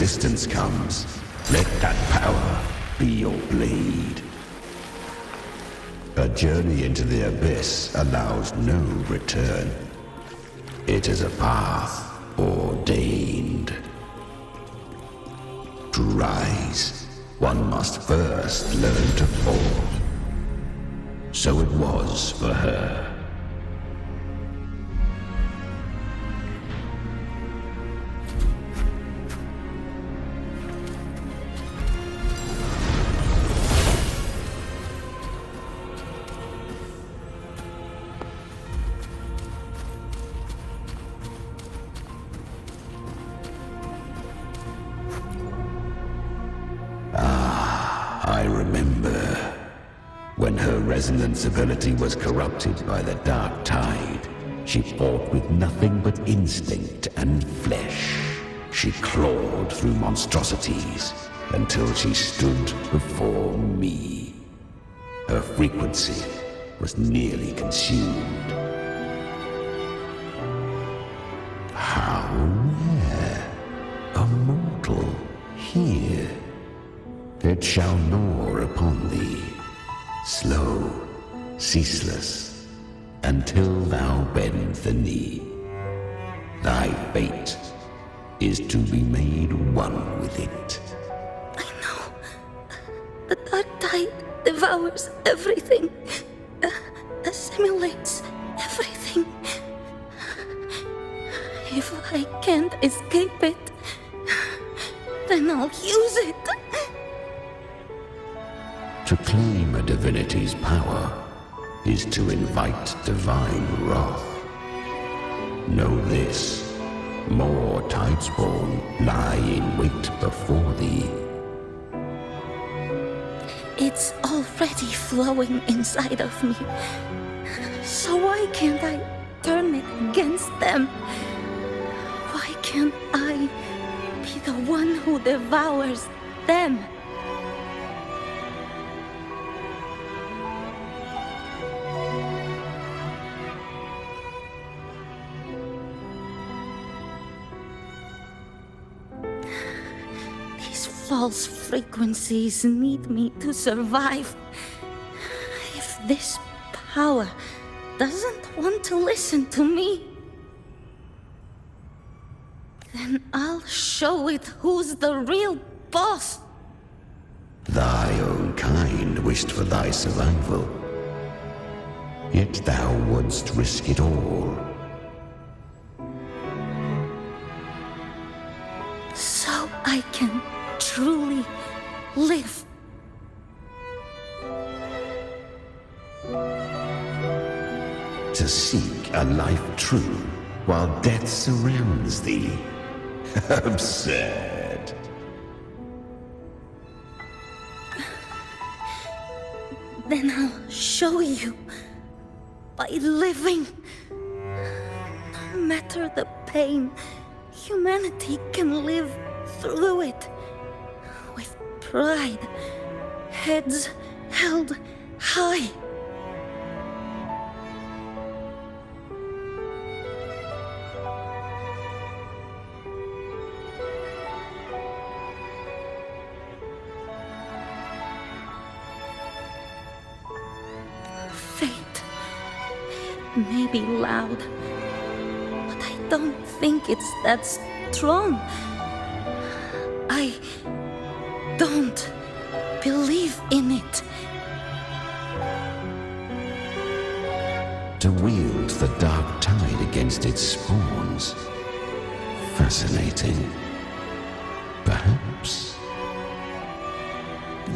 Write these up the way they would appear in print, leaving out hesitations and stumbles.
resistance comes, let that power be your blade. A journey into the abyss allows no return. It is a path ordained. To rise, one must first learn to fall. So it was for her. I remember when her resonance ability was corrupted by the dark tide. She fought with nothing but instinct and flesh. She clawed through monstrosities until she stood before me. Her frequency was nearly consumed. How rare! A mortal here. It shall gnaw upon thee, slow, ceaseless, until thou bend the knee. Thy fate is to be made one with it. I know. The dark tide devours everything, assimilates everything. If I can't escape it, then I'll use it. To claim a divinity's power is to invite divine wrath. Know this, more tidespawn lie in wait before thee. It's already flowing inside of me. So why can't I turn it against them? Why can't I be the one who devours them? False frequencies need me to survive. If this power doesn't want to listen to me, then I'll show it who's the real boss. Thy own kind wished for thy survival, yet thou wouldst risk it all. So I can truly live. To seek a life true while death surrounds thee. Absurd. Then I'll show you by living. No matter the pain, humanity can live through it. With pride, heads held high. Fate may be loud, but I don't think it's that strong. I don't believe in it. To wield the dark tide against its spawns. Fascinating. Perhaps.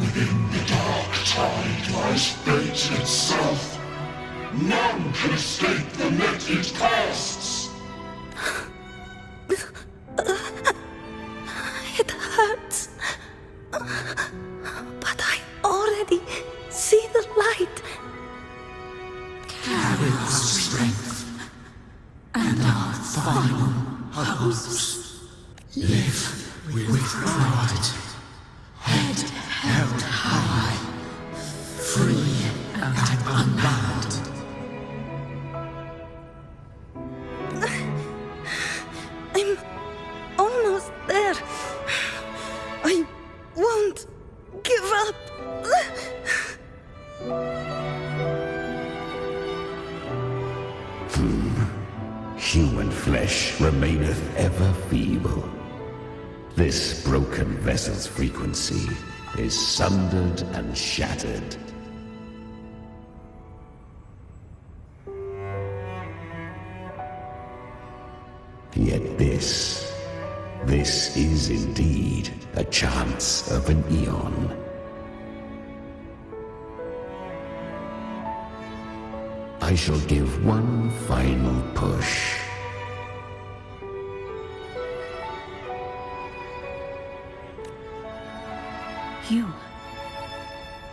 Within the dark tide lies fate itself. None can escape the net it casts. It hurts. But I already see the light. Carry our strength and our final hopes. Live with pride, head held high, free and unbound. I'm almost there. This broken vessel's frequency is sundered and shattered. Yet this is indeed a chance of an eon. I shall give one final push.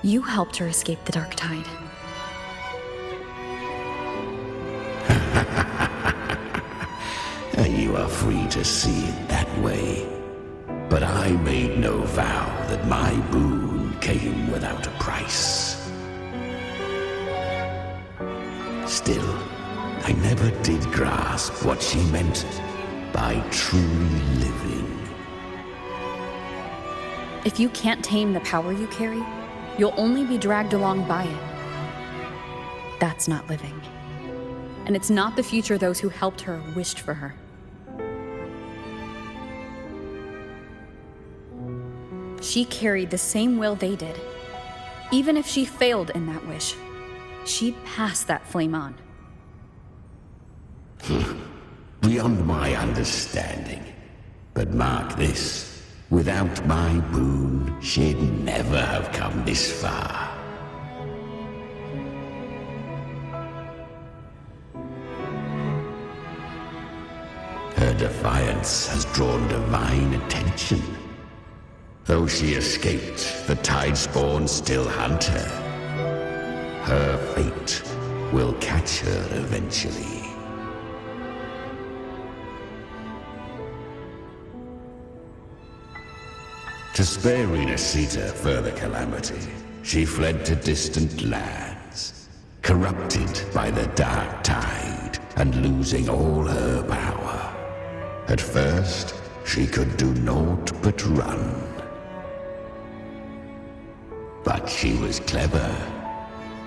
You helped her escape the dark tide. You are free to see it that way. But I made no vow that my boon came without a price. Still, I never did grasp what she meant by truly living. If you can't tame the power you carry, you'll only be dragged along by it. That's not living. And it's not the future those who helped her wished for her. She carried the same will they did. Even if she failed in that wish, she'd pass that flame on. Beyond my understanding. But mark this. Without my boon, she'd never have come this far. Her defiance has drawn divine attention. Though she escaped, the Tidespawn still hunt her. Her fate will catch her eventually. To spare Renacita further calamity, she fled to distant lands, corrupted by the dark tide and losing all her power. At first, she could do naught but run. But she was clever,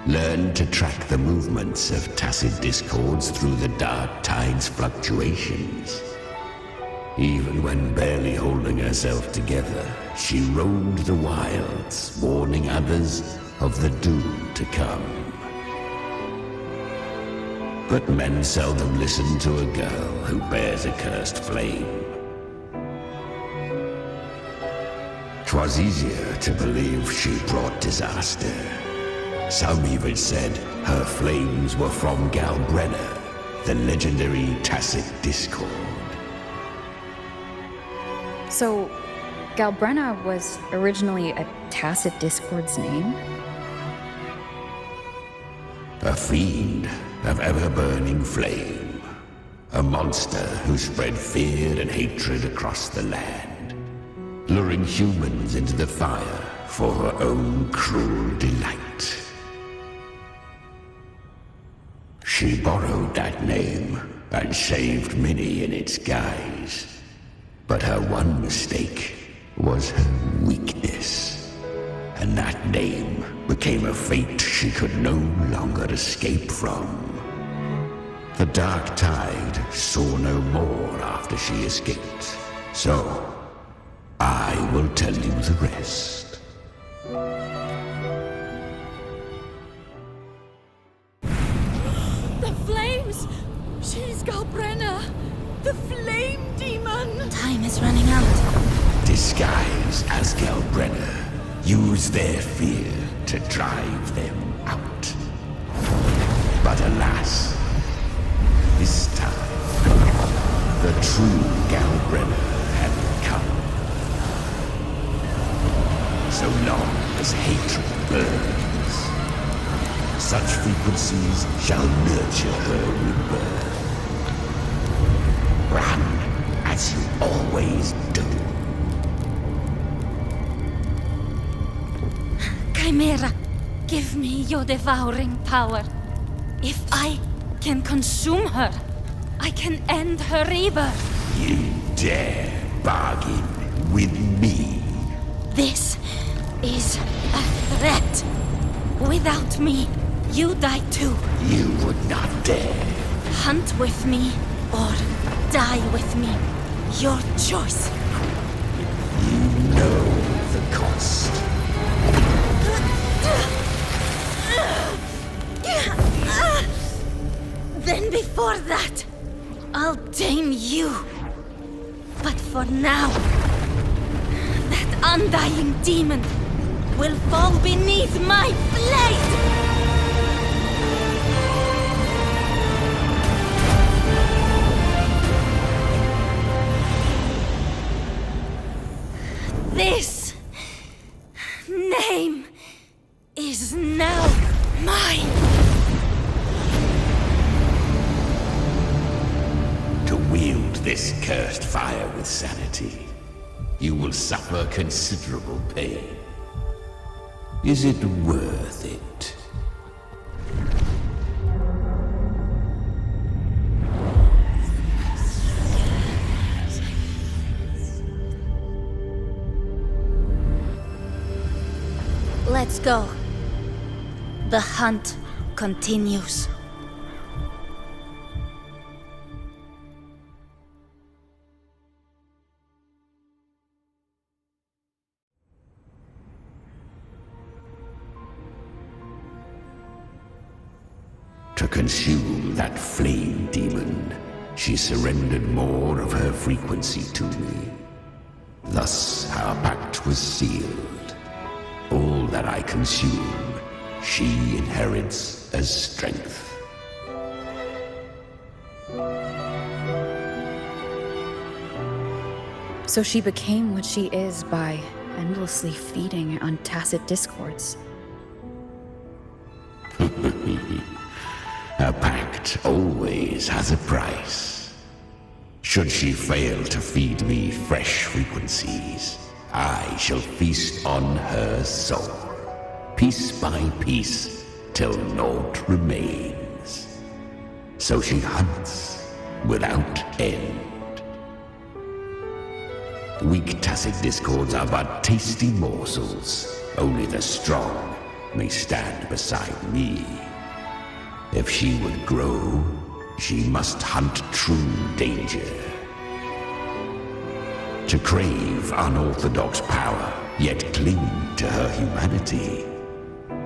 learned to track the movements of tacit discords through the dark tide's fluctuations. Even when barely holding herself together, she roamed the wilds, warning others of the doom to come. But men seldom listen to a girl who bears a cursed flame. 'Twas easier to believe she brought disaster. Some even said her flames were from Galbrena, the legendary tacit discord. So, Galbrena was originally a tacit discord's name? A fiend of ever-burning flame. A monster who spread fear and hatred across the land, luring humans into the fire for her own cruel delight. She borrowed that name and saved many in its guise. But her one mistake was her weakness. And that name became a fate she could no longer escape from. The dark tide saw no more after she escaped. So, I will tell you the rest. The flames! She's Galbrena! The flame demon! Time is running out. Disguise as Galbrena, use their fear to drive them out. But alas, this time, the true Galbrena hadn't come. So long as hatred burns, such frequencies shall nurture her rebirth. Run, as you always do. Chimera, give me your devouring power. If I can consume her, I can end her rebirth. You dare bargain with me? This is a threat. Without me, you die too. You would not dare. Hunt with me or die with me. Your choice. For now, that undying demon will fall beneath my blade! This name is now mine! To wield this cursed fire with sanity, you will suffer considerable pain. Is it worth it? Let's go. The hunt continues. To consume that flame demon, she surrendered more of her frequency to me. Thus our pact was sealed. All that I consume, she inherits as strength. So she became what she is by endlessly feeding on tacit discords. A pact always has a price. Should she fail to feed me fresh frequencies, I shall feast on her soul, piece by piece, till naught remains. So she hunts without end. Weak tacit discords are but tasty morsels. Only the strong may stand beside me. If she would grow, she must hunt true danger. To crave unorthodox power, yet cling to her humanity,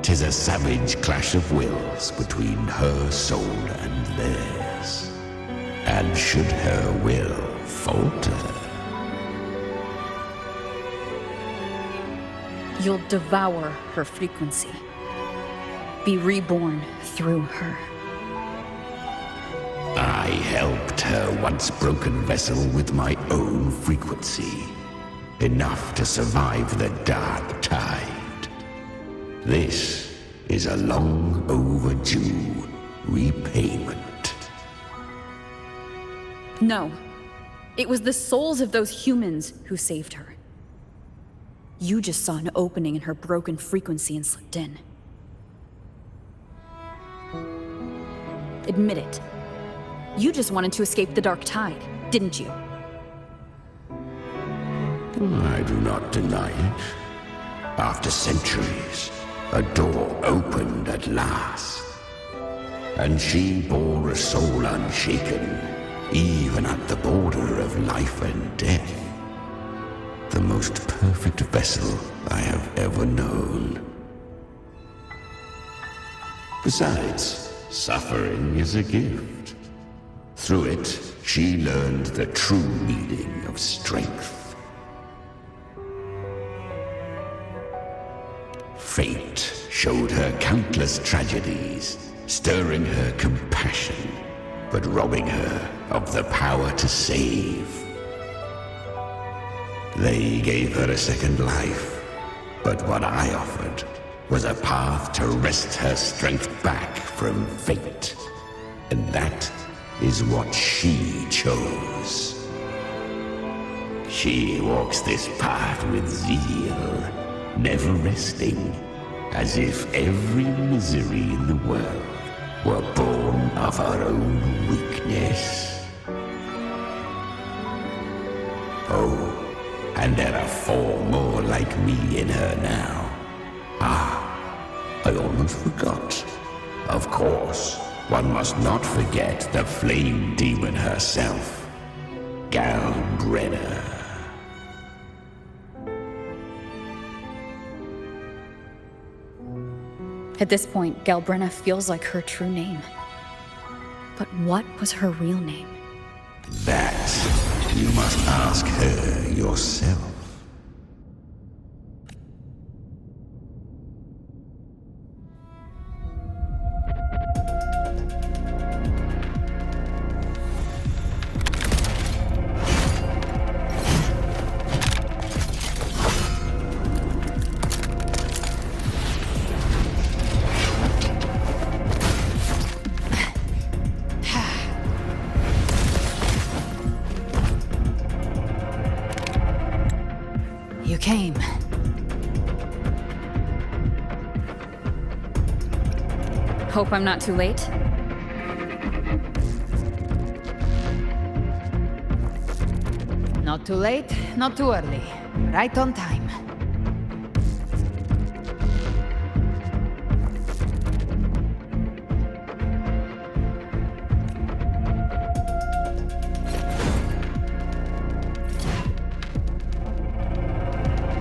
'tis a savage clash of wills between her soul and theirs. And should her will falter, You'll devour her frequency. Be reborn through her. I helped her once broken vessel with my own frequency, enough to survive the dark tide. This is a long overdue repayment. No. It was the souls of those humans who saved her. You just saw an opening in her broken frequency and slipped in. Admit it. You just wanted to escape the dark tide, didn't you? I do not deny it. After centuries, a door opened at last. And she bore a soul unshaken, even at the border of life and death. The most perfect vessel I have ever known. Besides, suffering is a gift. Through it, she learned the true meaning of strength. Fate showed her countless tragedies, stirring her compassion, but robbing her of the power to save. They gave her a second life, but what I offered was a path to wrest her strength back from fate. And that is what she chose. She walks this path with zeal, never resting, as if every misery in the world were born of her own weakness. Oh, and there are 4 more like me in her now. I almost forgot. Of course, one must not forget the flame demon herself, Galbrena. At this point, Galbrena feels like her true name. But what was her real name? That You must ask her yourself. You came. Hope I'm not too late. Not too late, not too early. Right on time.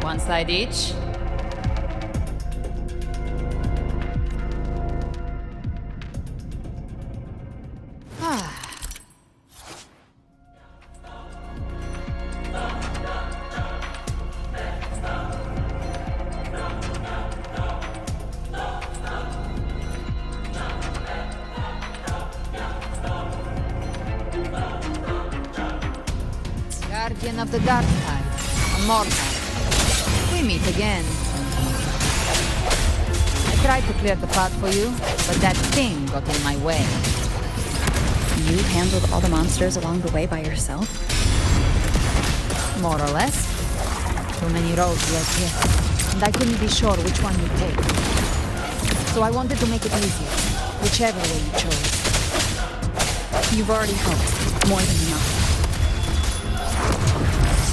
One side each. Guardian of the Dark Tide, Immortal. We meet again. I tried to clear the path for you, but that thing got in my way. You handled all the monsters along the way by yourself? More or less. Too many roads led here, and I couldn't be sure which one you'd take. So I wanted to make it easier, whichever way you chose. You've already helped, more than enough.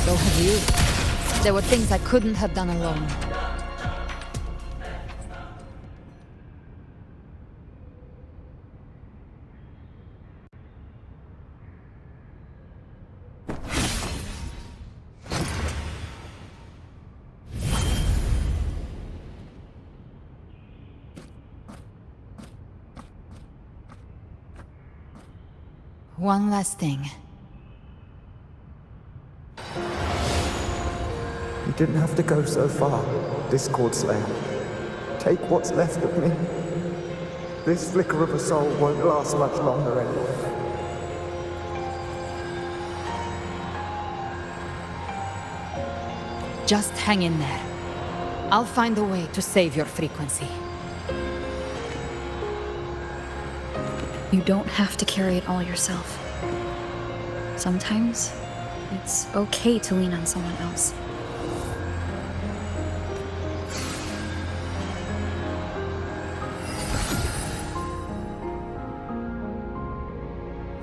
So have you. There were things I couldn't have done alone. One last thing. You didn't have to go so far, Discord Slayer. Take what's left of me. This flicker of a soul won't last much longer anyway. Just hang in there. I'll find a way to save your frequency. You don't have to carry it all yourself. Sometimes, it's okay to lean on someone else.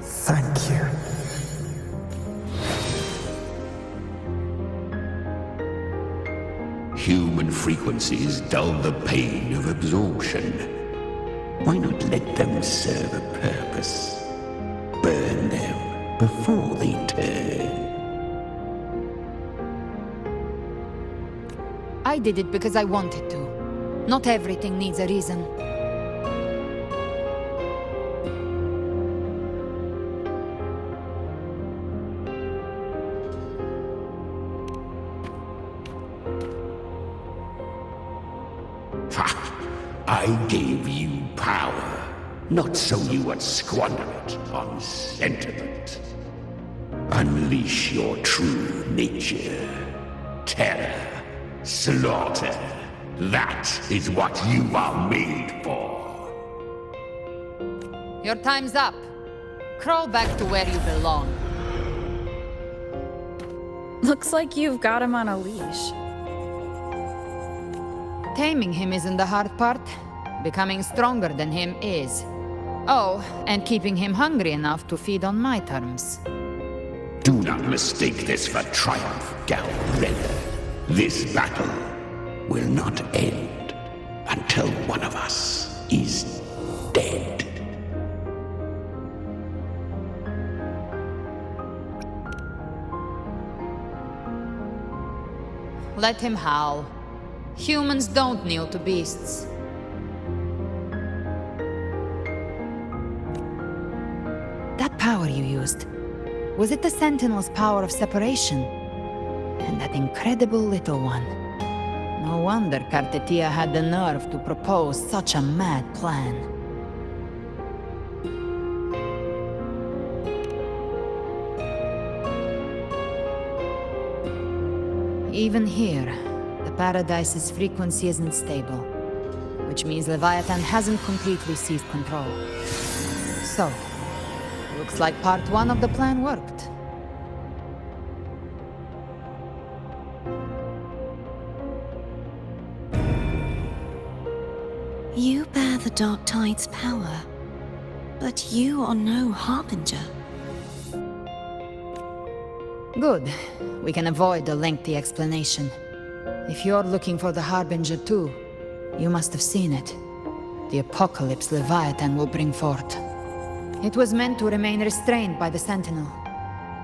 Thank you. Human frequencies dull the pain of absorption. Why not let them serve a purpose? Burn them before they turn. I did it because I wanted to. Not everything needs a reason. I gave you power, not so you would squander it on sentiment. Unleash your true nature. Terror, slaughter. That is what you are made for. Your time's up. Crawl back to where you belong. Looks like you've got him on a leash. Taming him isn't the hard part. Becoming stronger than him is. Oh, and keeping him hungry enough to feed on my terms. Do not mistake this for triumph, Galbrena. This battle will not end until one of us is dead. Let him howl. Humans don't kneel to beasts. That power you used, Was it the Sentinel's power of separation? And that incredible little one. No wonder Cartetia had the nerve to propose such a mad plan. Even here, the Paradise's frequency isn't stable, which means Leviathan hasn't completely seized control. So, looks like part 1 of the plan worked. You bear the Dark Tide's power, but you are no Harbinger. Good. We can avoid a lengthy explanation. If you're looking for the Harbinger too, you must have seen it. The apocalypse Leviathan will bring forth. It was meant to remain restrained by the Sentinel,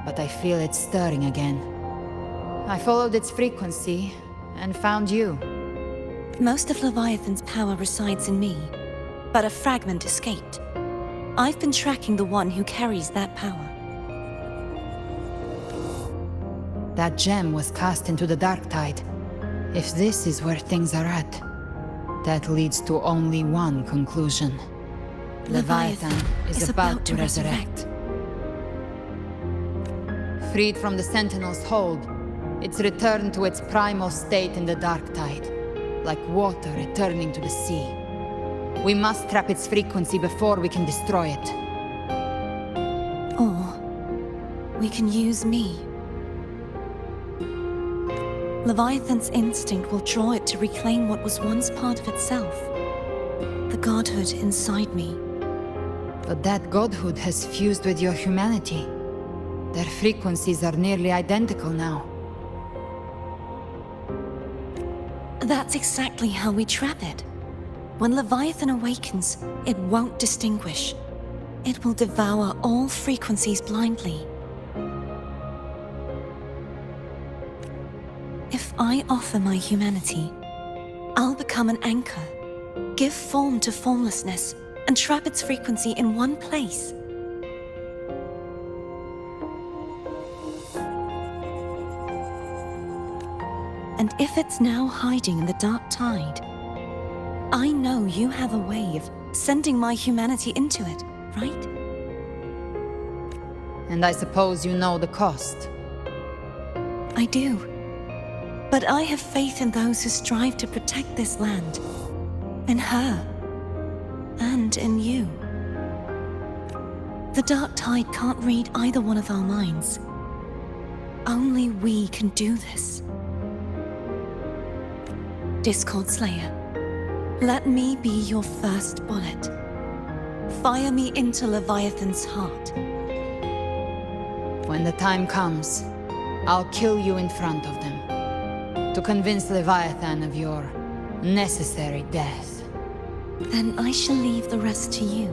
but I feel it stirring again. I followed its frequency and found you. Most of Leviathan's power resides in me, but a fragment escaped. I've been tracking the one who carries that power. That gem was cast into the Dark Tide. If this is where things are at, that leads to only one conclusion. Leviathan is about to resurrect. Freed from the Sentinel's hold, it's returned to its primal state in the Dark Tide, like water returning to the sea. We must trap its frequency before we can destroy it. Or we can use me. Leviathan's instinct will draw it to reclaim what was once part of itself. The godhood inside me. But that godhood has fused with your humanity. Their frequencies are nearly identical now. That's exactly how we trap it. When Leviathan awakens, it won't distinguish. It will devour all frequencies blindly. If I offer my humanity, I'll become an anchor, give form to formlessness, and trap its frequency in one place. And if it's now hiding in the Dark Tide, I know you have a way of sending my humanity into it, right? And I suppose you know the cost. I do. But I have faith in those who strive to protect this land. In her. And in you. The Dark Tide can't read either one of our minds. Only we can do this. Discord Slayer, let me be your first bullet. Fire me into Leviathan's heart. When the time comes, I'll kill you in front of them. To convince Leviathan of your necessary death. Then I shall leave the rest to you.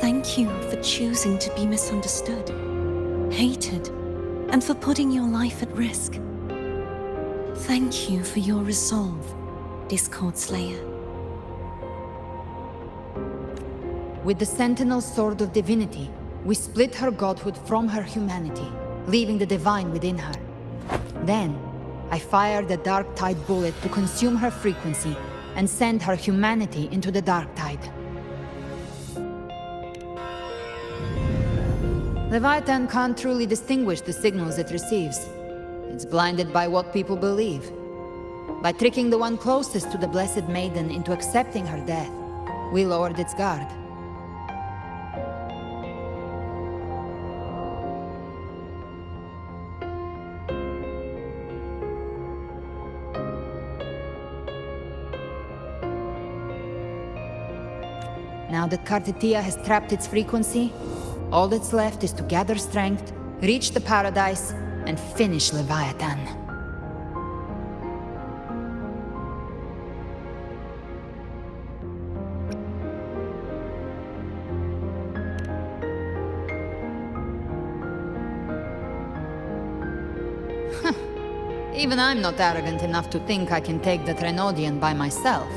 Thank you for choosing to be misunderstood, hated, and for putting your life at risk. Thank you for your resolve, Discord Slayer. With the Sentinel's Sword of Divinity, we split her godhood from her humanity, leaving the divine within her. Then, I fired the Dark Tide bullet to consume her frequency and send her humanity into the Dark Tide. Leviathan can't truly distinguish the signals it receives. It's blinded by what people believe. By tricking the one closest to the Blessed Maiden into accepting her death, we lowered its guard. Now that Cartetia has trapped its frequency, all that's left is to gather strength, reach the Paradise, and finish Leviathan. Even I'm not arrogant enough to think I can take the Trenodian by myself.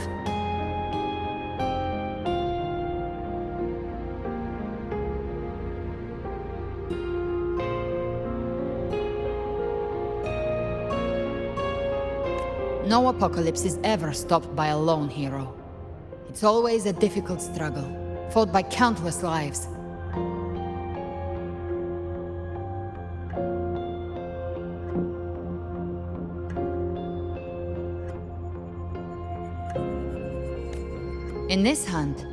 No apocalypse is ever stopped by a lone hero. It's always a difficult struggle, fought by countless lives. In this hunt,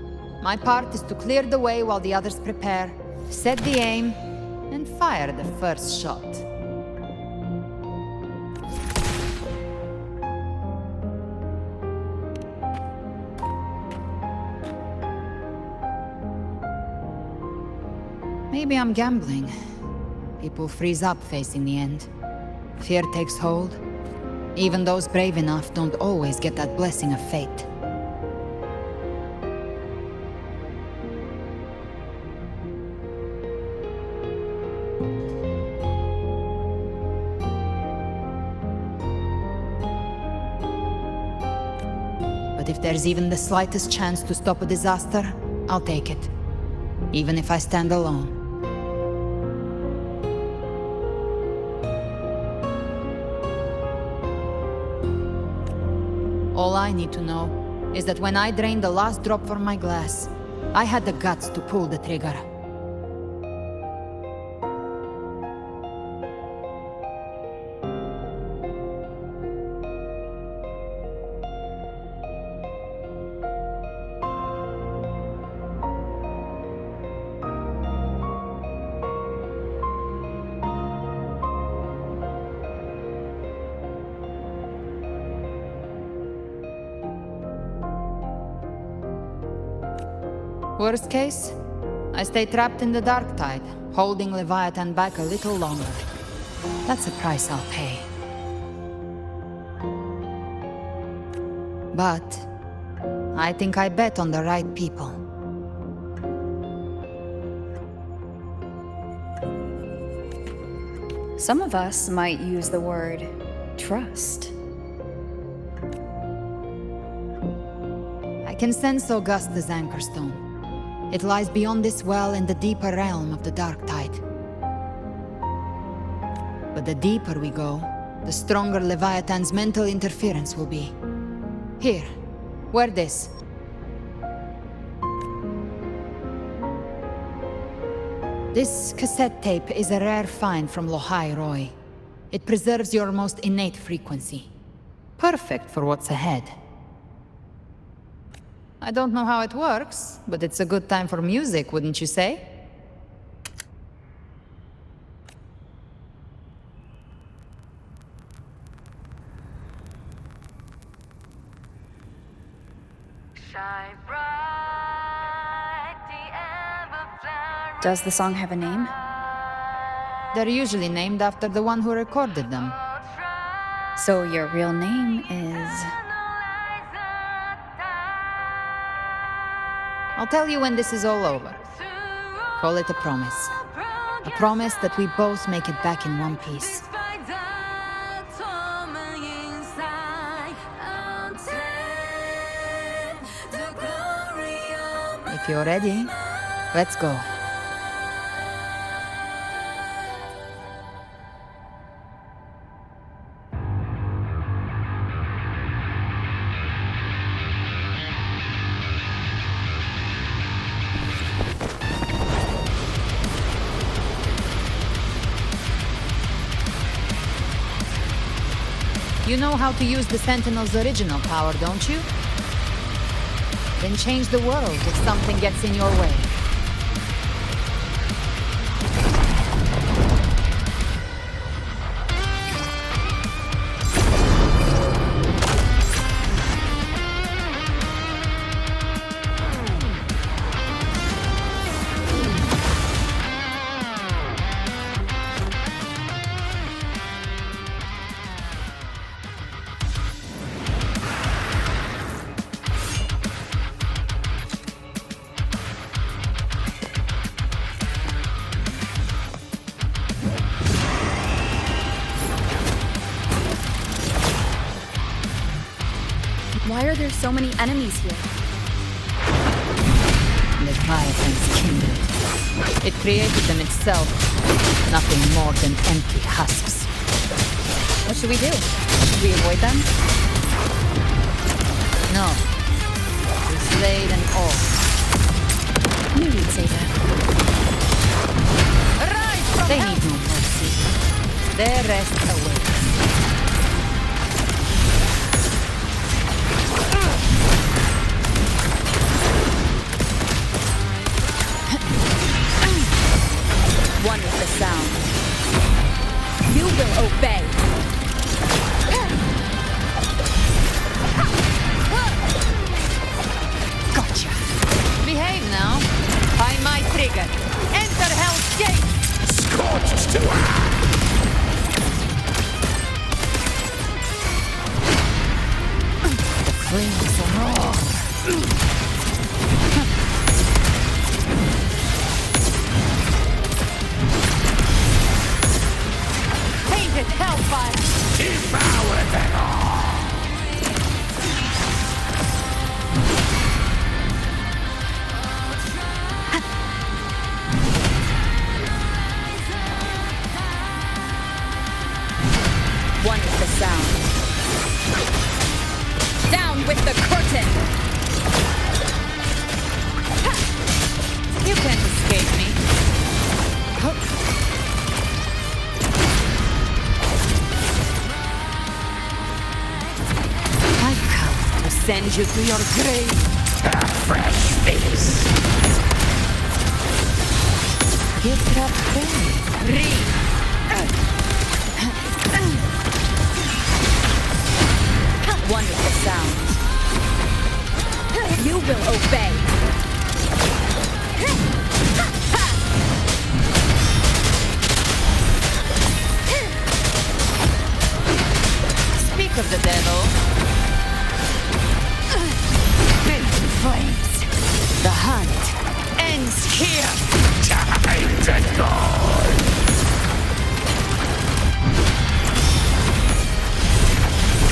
my part is to clear the way while the others prepare, set the aim, and fire the first shot. Maybe I'm gambling. People freeze up facing the end. Fear takes hold. Even those brave enough don't always get that blessing of fate. But if there's even the slightest chance to stop a disaster, I'll take it. Even if I stand alone. All I need to know is that when I drained the last drop from my glass, I had the guts to pull the trigger. Worst case, I stay trapped in the dark tide, holding Leviathan back a little longer. That's a price I'll pay. But I think I bet on the right people. Some of us might use the word trust. I can sense Augusta's anchorstone. It lies beyond this well in the deeper realm of the dark tide. But the deeper we go, the stronger Leviathan's mental interference will be. Here, wear this. This cassette tape is a rare find from Lohai Roy. It preserves your most innate frequency. Perfect for what's ahead. I don't know how it works, but it's a good time for music, wouldn't you say? Does the song have a name? They're usually named after the one who recorded them. So your real name is... I'll tell you when this is all over. Call it a promise. A promise that we both make it back in one piece. If you're ready, let's go. You know how to use the Sentinel's original power, don't you? Then change the world if something gets in your way. Why are there so many enemies here? Leviathan's kindred. It created them itself. Nothing more than empty husks. What should we do? Should we avoid them? No. We slayed them all. Knew you'd say that. Rise from They need no mercy. Their rest awaits. One is the sound. You will obey. Gotcha. Behave now. Find my trigger. Enter Hell's Gate. Scorched to The flames roar. Painted hellfire. devour them all! One is the sound. Down with the curtain! You can't escape me. I've come to send you to your grave. A fresh face! Get trapped there. Read. One is the sound. You will obey. Speak of the devil. Built in flames. The hunt ends here. Time to go!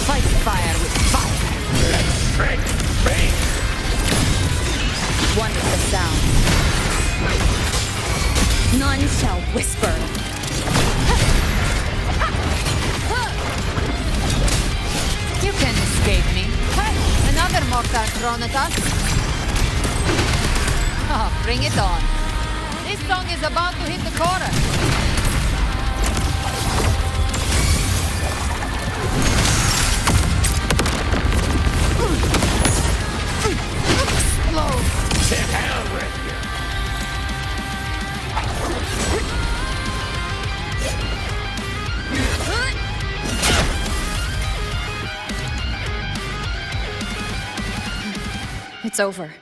Fight fire with fire. Let's drink beef! One is the sound. None shall whisper. You can't escape me. Another mortar thrown at us. Oh, bring it on. This song is about to hit the chorus. Explode. To hell with you! It's over.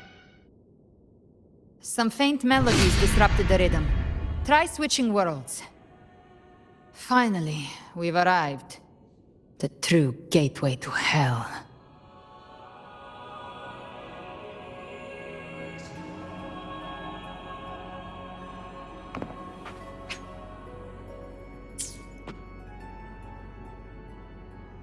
Some faint melodies disrupted the rhythm. Try switching worlds. Finally, we've arrived. The true gateway to hell.